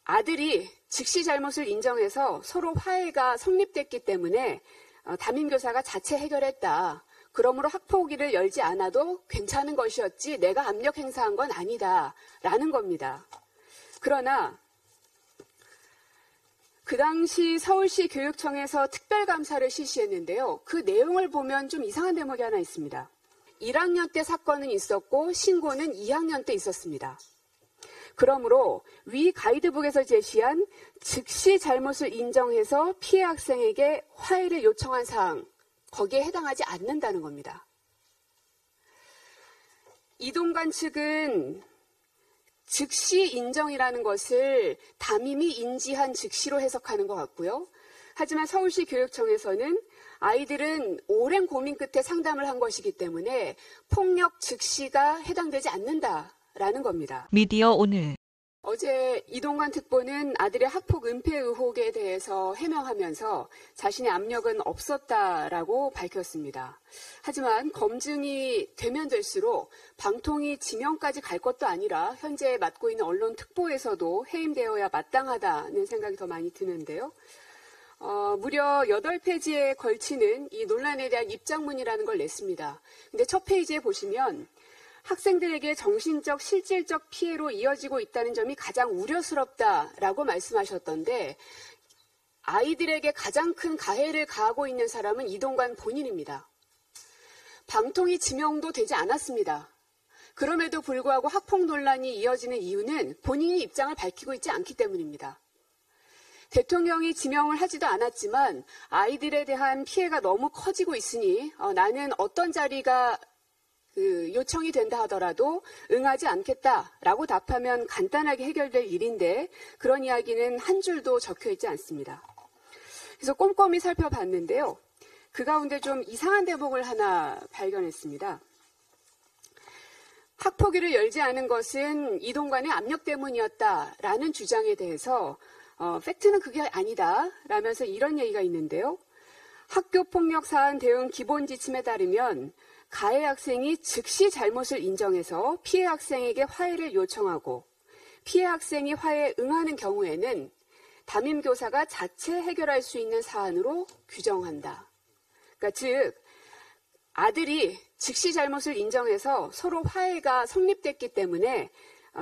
아들이 즉시 잘못을 인정해서 서로 화해가 성립됐기 때문에 담임교사가 자체 해결했다. 그러므로 학폭위를 열지 않아도 괜찮은 것이었지 내가 압력 행사한 건 아니다. 라는 겁니다. 그러나 그 당시 서울시 교육청에서 특별감사를 실시했는데요. 그 내용을 보면 좀 이상한 대목이 하나 있습니다. 1학년 때 사건은 있었고 신고는 2학년 때 있었습니다. 그러므로 위 가이드북에서 제시한 즉시 잘못을 인정해서 피해 학생에게 화해를 요청한 사항, 거기에 해당하지 않는다는 겁니다. 이동관 측은 즉시 인정이라는 것을 담임이 인지한 즉시로 해석하는 것 같고요. 하지만 서울시 교육청에서는 아이들은 오랜 고민 끝에 상담을 한 것이기 때문에 폭력 즉시가 해당되지 않는다라는 겁니다. 미디어 오늘 어제 이동관 특보는 아들의 학폭 은폐 의혹에 대해서 해명하면서 자신의 압력은 없었다라고 밝혔습니다. 하지만 검증이 되면 될수록 방통위 지명까지 갈 것도 아니라 현재 맡고 있는 언론 특보에서도 해임되어야 마땅하다는 생각이 더 많이 드는데요. 무려 8페이지에 걸치는 이 논란에 대한 입장문이라는 걸 냈습니다. 근데 첫 페이지에 보시면 학생들에게 정신적, 실질적 피해로 이어지고 있다는 점이 가장 우려스럽다라고 말씀하셨던데 아이들에게 가장 큰 가해를 가하고 있는 사람은 이동관 본인입니다. 방통위 지명도 되지 않았습니다. 그럼에도 불구하고 학폭 논란이 이어지는 이유는 본인이 입장을 밝히고 있지 않기 때문입니다. 대통령이 지명을 하지도 않았지만 아이들에 대한 피해가 너무 커지고 있으니 나는 어떤 자리가 요청이 된다 하더라도 응하지 않겠다라고 답하면 간단하게 해결될 일인데 그런 이야기는 한 줄도 적혀 있지 않습니다. 그래서 꼼꼼히 살펴봤는데요. 그 가운데 좀 이상한 대목을 하나 발견했습니다. 학폭위를 열지 않은 것은 이동관의 압력 때문이었다라는 주장에 대해서 팩트는 그게 아니다 라면서 이런 얘기가 있는데요. 학교폭력 사안 대응 기본 지침에 따르면 가해 학생이 즉시 잘못을 인정해서 피해 학생에게 화해를 요청하고 피해 학생이 화해에 응하는 경우에는 담임교사가 자체 해결할 수 있는 사안으로 규정한다. 그러니까 즉 아들이 즉시 잘못을 인정해서 서로 화해가 성립됐기 때문에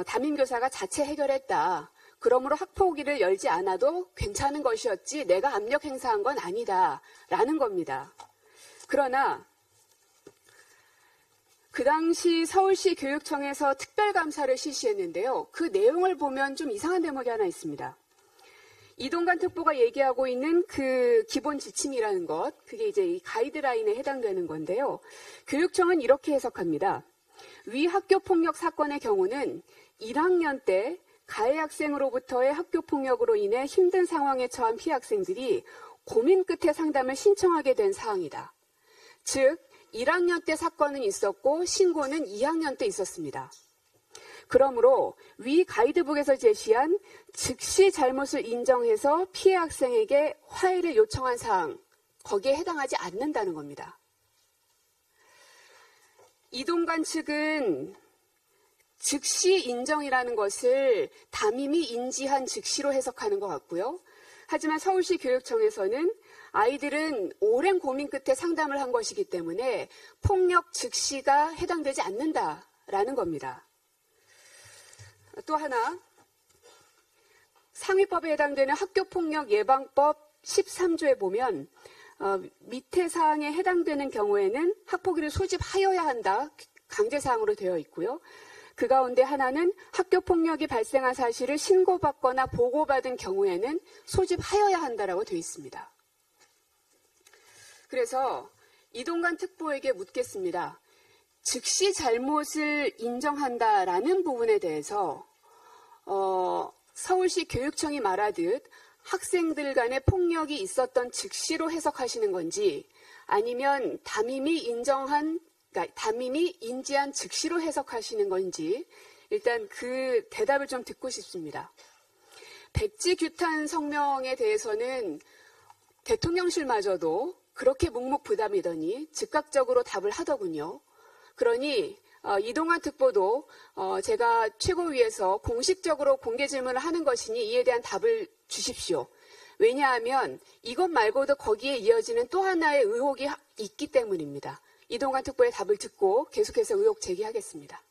담임교사가 자체 해결했다. 그러므로 학폭위를 열지 않아도 괜찮은 것이었지 내가 압력 행사한 건 아니다. 라는 겁니다. 그러나 그 당시 서울시 교육청에서 특별감사를 실시했는데요. 그 내용을 보면 좀 이상한 대목이 하나 있습니다. 이동관 특보가 얘기하고 있는 그 기본 지침이라는 것, 그게 이제 이 가이드라인에 해당되는 건데요. 교육청은 이렇게 해석합니다. 위 학교폭력 사건의 경우는 1학년 때 가해 학생으로부터의 학교폭력으로 인해 힘든 상황에 처한 피해 학생들이 고민 끝에 상담을 신청하게 된 사항이다. 즉 1학년 때 사건은 있었고 신고는 2학년 때 있었습니다. 그러므로 위 가이드북에서 제시한 즉시 잘못을 인정해서 피해 학생에게 화해를 요청한 사항, 거기에 해당하지 않는다는 겁니다. 이동관 측은 즉시 인정이라는 것을 담임이 인지한 즉시로 해석하는 것 같고요. 하지만 서울시 교육청에서는 아이들은 오랜 고민 끝에 상담을 한 것이기 때문에 폭력 즉시가 해당되지 않는다라는 겁니다. 또 하나, 상위법에 해당되는 학교폭력 예방법 13조에 보면 밑에 사항에 해당되는 경우에는 학폭위를 소집하여야 한다, 강제사항으로 되어 있고요. 그 가운데 하나는 학교폭력이 발생한 사실을 신고받거나 보고받은 경우에는 소집하여야 한다라고 되어 있습니다. 그래서 이동관 특보에게 묻겠습니다. 즉시 잘못을 인정한다라는 부분에 대해서 서울시 교육청이 말하듯 학생들 간의 폭력이 있었던 즉시로 해석하시는 건지 아니면 담임이 인지한 즉시로 해석하시는 건지 일단 그 대답을 좀 듣고 싶습니다. 백지 규탄 성명에 대해서는 대통령실마저도 그렇게 묵묵부답이더니 즉각적으로 답을 하더군요. 그러니 이동관 특보도 제가 최고위에서 공식적으로 공개 질문을 하는 것이니 이에 대한 답을 주십시오. 왜냐하면 이것 말고도 거기에 이어지는 또 하나의 의혹이 있기 때문입니다. 이동관 특보의 답을 듣고 계속해서 의혹 제기하겠습니다.